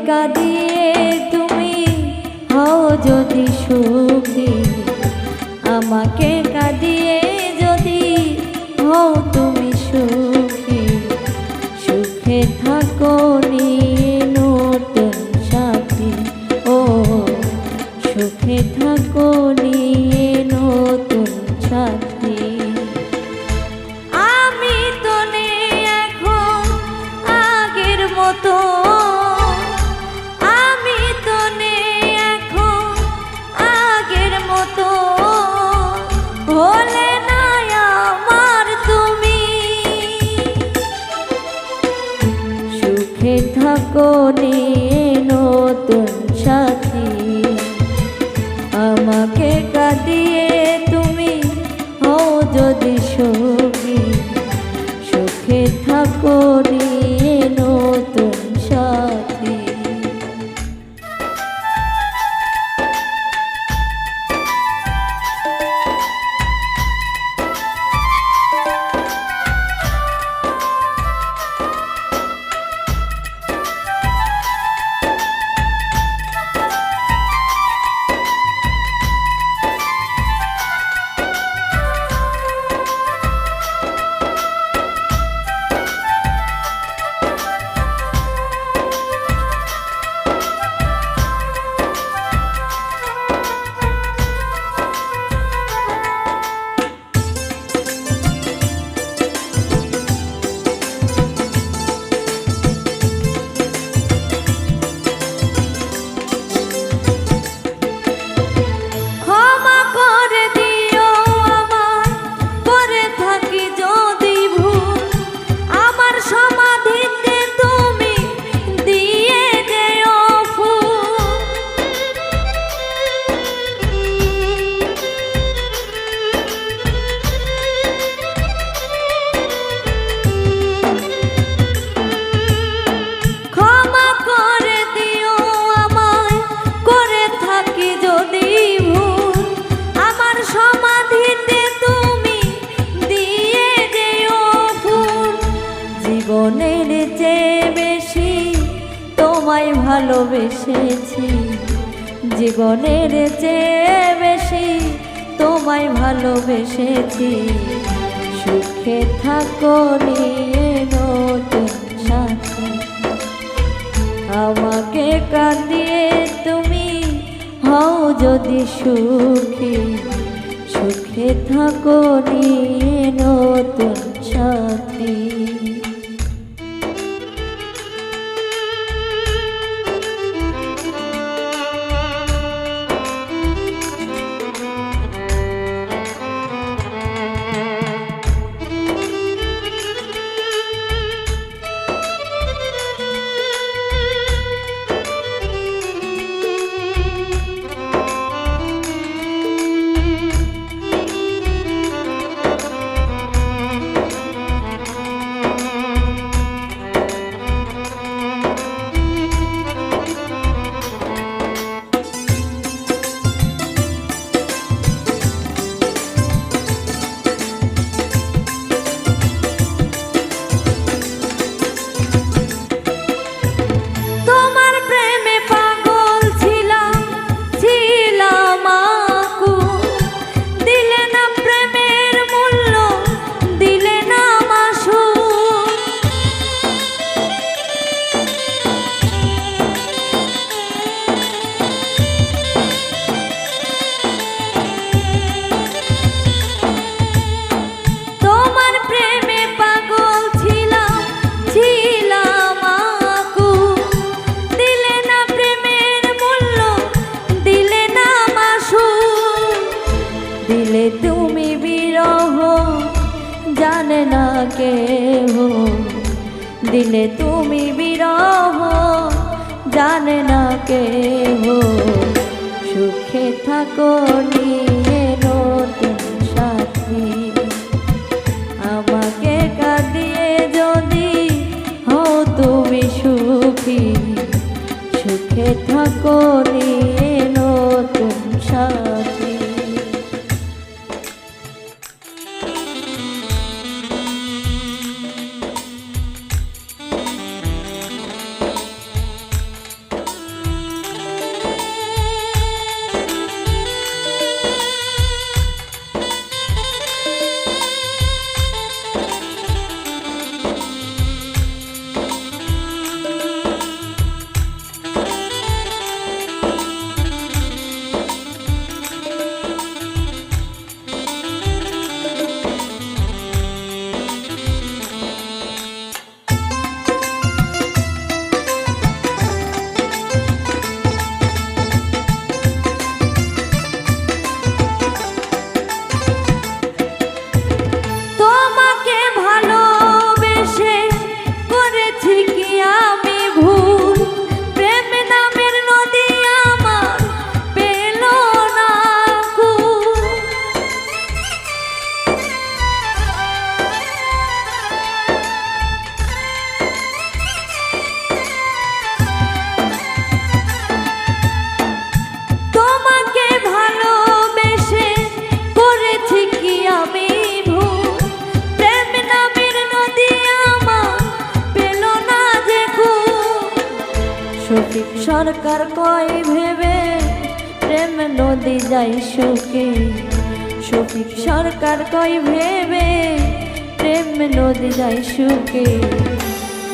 কাঁদিয়ে তুমি হও যদি সুখী, আমাকে কাঁদিয়ে যদি হও তুমি সুখী, সুখে থাকো নিয়ে নতুন সাথী, ও সুখে থাকো নিয়ে নতুন সাথী। আমি তো নেই এখন আগের মতো, আমি তো নেই এখন আগের মতো, হলে না আমার তুমি, সুখে থাকো নিয়ে নতুন সাথী, আমাকে কাঁদিয়ে তুমি হও যদি সুখী, সুখে থাকো নিয়ে নতুন সাথী। জীবনের চেয়ে বেশি তোমায় ভালোবেসেছি, জীবনের চেয়ে বেশি তোমায় ভালোবেসেছি, সুখে থাকো নিয়ে নতুন সাথী, আমাকে কাঁদিয়ে তুমি হও যদি সুখী, সুখে থাকো নিয়ে নতুন সাথী। দিলে তুমি বিরহ জানে না কেহ, দিলে তুমি বিরহ জানে না কেহ, সুখে থাকো নিয়ে নতুন সাথী, আমাকে কাঁদিয়ে যদি হও তুমি সুখী, সুখে থাকো নিয়ে নতুন সাথী। শফিক সরকার কয় ভেবে প্রেম নদী যাই শুকে শফিক সরকার কয় ভেবে প্রেম নদী যাই শুকে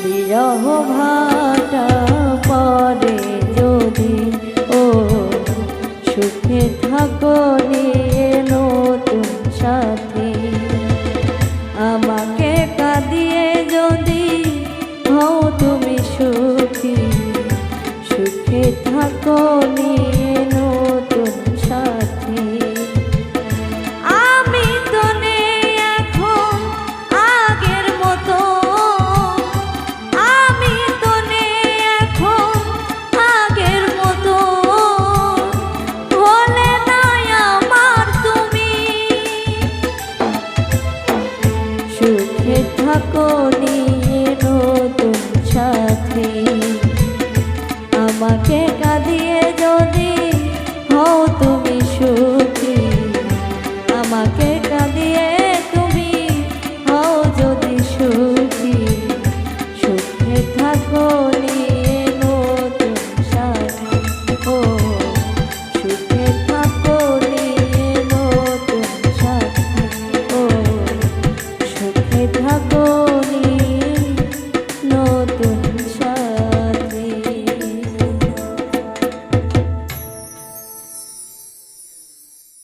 বিরহ ভাটা পরে যদি ও সুখে থাকো নিয়ে নতুন সাথী আমাকে কাঁদিয়ে যদি হও তুমি সুখী সুখে থাকো নিয়ে নতুন সাথী আমি তো নেই এখন আগের মতো আমি তো নেই এখন আগের মতো বলে নাই আমার তুমি সুখে থাকো নিয়ে নতুন সাথী আমাকে কাঁদিয়ে যদি হও তুমি